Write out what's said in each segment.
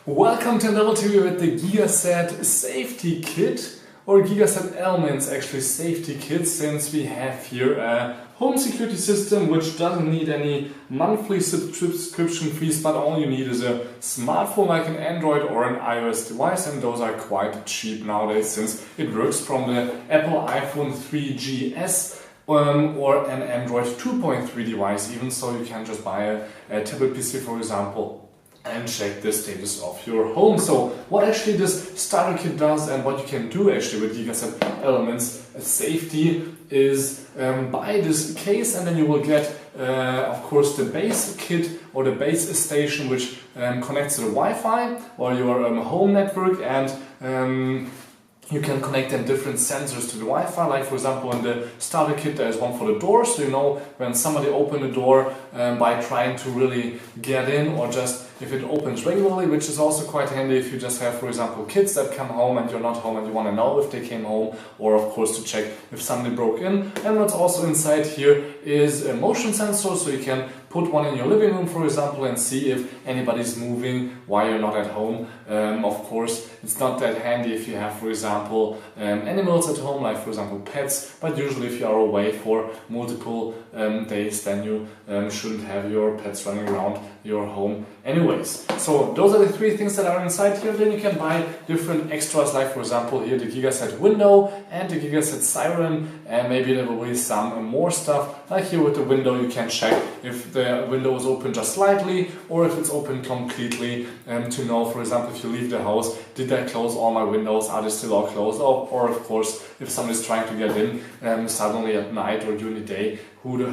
Welcome to another tutorial with the Gigaset safety kit, or Gigaset elements actually safety kit, since we have here a home security system which doesn't need any monthly subscription fees, but all you need is a smartphone like an Android or an iOS device, and those are quite cheap nowadays since it works from the Apple iPhone 3GS or an Android 2.3 device even, so you can just buy a tablet PC for example and check the status of your home. So what actually this starter kit does and what you can do actually with Gigaset elements safety is buy this case, and then you will get of course the base kit or the base station which connects to the Wi-Fi or your home network, and you can connect then different sensors to the Wi-Fi. Like for example in the starter kit there is one for the door, so you know when somebody opens the door by trying to really get in, or just if it opens regularly, which is also quite handy if you just have for example kids that come home and you're not home and you want to know if they came home, or of course to check if somebody broke in. And what's also inside here is a motion sensor, so you can put one in your living room for example and see if anybody's moving while you're not at home. Of course it's not that handy if you have for example animals at home, like for example pets, but usually if you are away for multiple days then you shouldn't have your pets running around your home anyways. So those are the three things that are inside here. Then you can buy different extras, like for example here the Gigaset window and the Gigaset siren, and maybe there will be some more stuff. Like here with the window you can check if the window is open just slightly or if it's open completely, to know for example if you leave the house, did I close all my windows, are they still all closed, or of course if somebody's trying to get in suddenly at night or during the day, who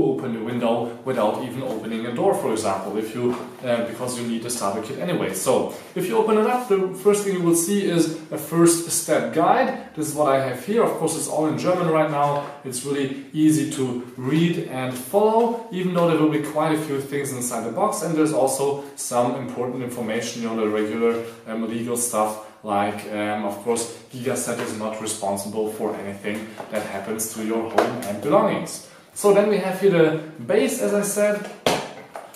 opened the window without even opening a door for example, if you because you need a starter kit anyway. So if you open it up, the first thing you will see is a first step guide. This is what I have here. Of course it's all in German right now. It's really easy to read and follow, even though there will be quite a few things inside the box, and there's also some important information, the regular legal stuff, like of course Gigaset is not responsible for anything that happens to your home and belongings. So then we have here the base, as I said.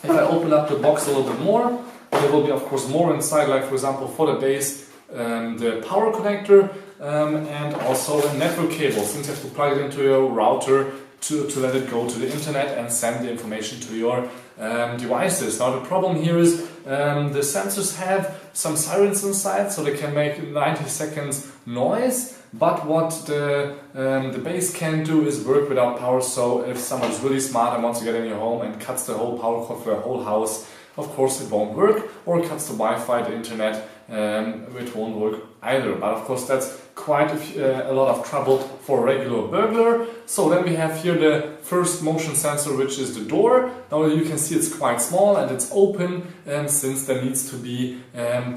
If I open up the box a little bit more, there will be of course more inside, like for example for the base the power connector and also a network cable, since you have to plug it into your router to let it go to the internet and send the information to your devices. Now the problem here is the sensors have some sirens inside, so they can make 90 seconds noise, but what the base can do is work without power. So if someone's really smart and wants to get in your home and cuts the whole power cord for the whole house, of course it won't work, or cuts the Wi-Fi, the internet, it won't work either. But of course that's quite a lot of trouble for a regular burglar. So then we have here the first motion sensor, which is the door. Now you can see it's quite small and it's open, since there needs to be a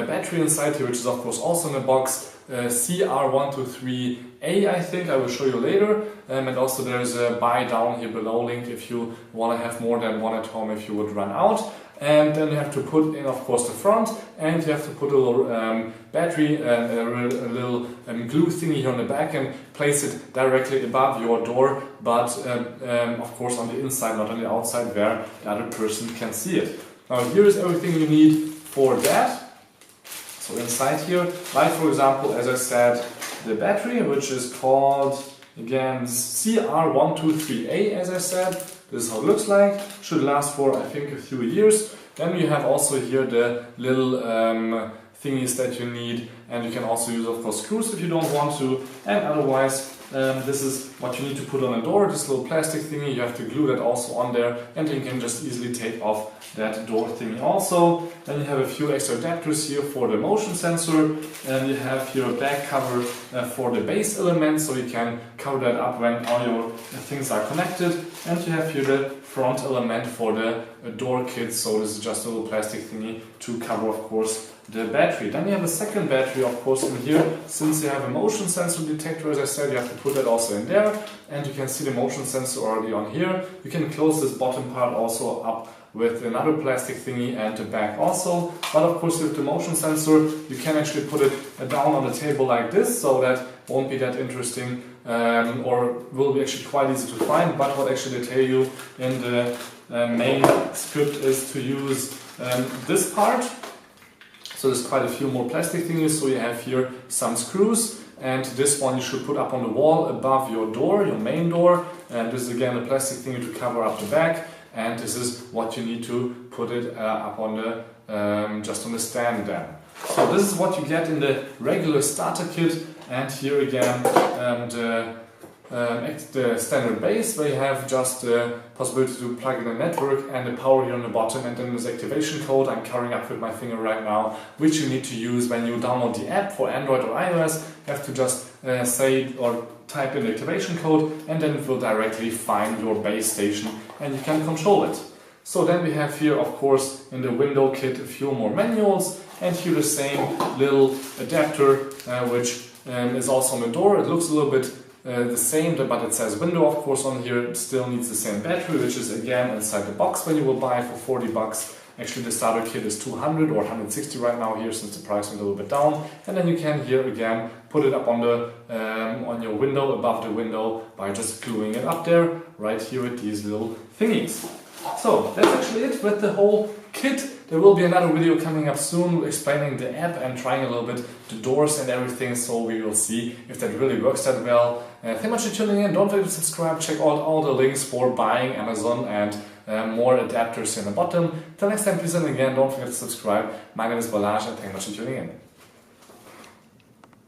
battery inside here, which is of course also in the box. CR123A, I think, I will show you later, and also there's a buy down here below link if you want to have more than one at home if you would run out. And then you have to put in of course the front, and you have to put a little battery and a little glue thingy here on the back and place it directly above your door, but of course on the inside, not on the outside where the other person can see it. Now here is everything you need for that. So inside here, like for example, as I said, the battery, which is called again CR123A, as I said. This is how it looks like. Should last for I think a few years. Then you have also here the little thingies that you need, and you can also use of course screws if you don't want to, and otherwise this is what you need to put on a door, this little plastic thingy. You have to glue that also on there, and you can just easily take off that door thingy also. Then you have a few extra adapters here for the motion sensor, and you have your back cover for the base element, so you can cover that up when all your things are connected. And you have here the front element for the door kit, so this is just a little plastic thingy to cover of course the battery. Then you have a second battery of course in here, since you have a motion sensor detector, as I said, you have to put that also in there, and you can see the motion sensor already on here. You can close this bottom part also up with another plastic thingy and the back also, but of course with the motion sensor you can actually put it down on the table like this, so that won't be that interesting or will be actually quite easy to find. But what actually they tell you in the main script is to use this part. So there's quite a few more plastic thingies. So you have here some screws, and this one you should put up on the wall above your door, your main door. And this is again a plastic thingy to cover up the back. And this is what you need to put it up on the just on the stand then. So this is what you get in the regular starter kit, and here again the standard base, where you have just the possibility to plug in a network and the power here on the bottom, and then this activation code I'm covering up with my finger right now, which you need to use when you download the app for Android or iOS. You have to just say or type in the activation code, and then it will directly find your base station and you can control it. So then we have here, of course, in the window kit a few more manuals, and here the same little adapter which is also on the door. It looks a little bit the same, but it says window of course on here. It still needs the same battery, which is again inside the box when you will buy it for 40 bucks. Actually the starter kit is 200 or 160 right now here, since the price went a little bit down. And then you can here again put it up on the on your window, above the window, by just gluing it up there right here with these little thingies. So that's actually it with the whole kit. There will be another video coming up soon explaining the app and trying a little bit the doors and everything, so we will see if that really works that well. Thank you much for tuning in. Don't forget to subscribe, check out all the links for buying Amazon and more adapters in the bottom. Till next time, please, and again, don't forget to subscribe. My name is Balazs, and thank you much for tuning in.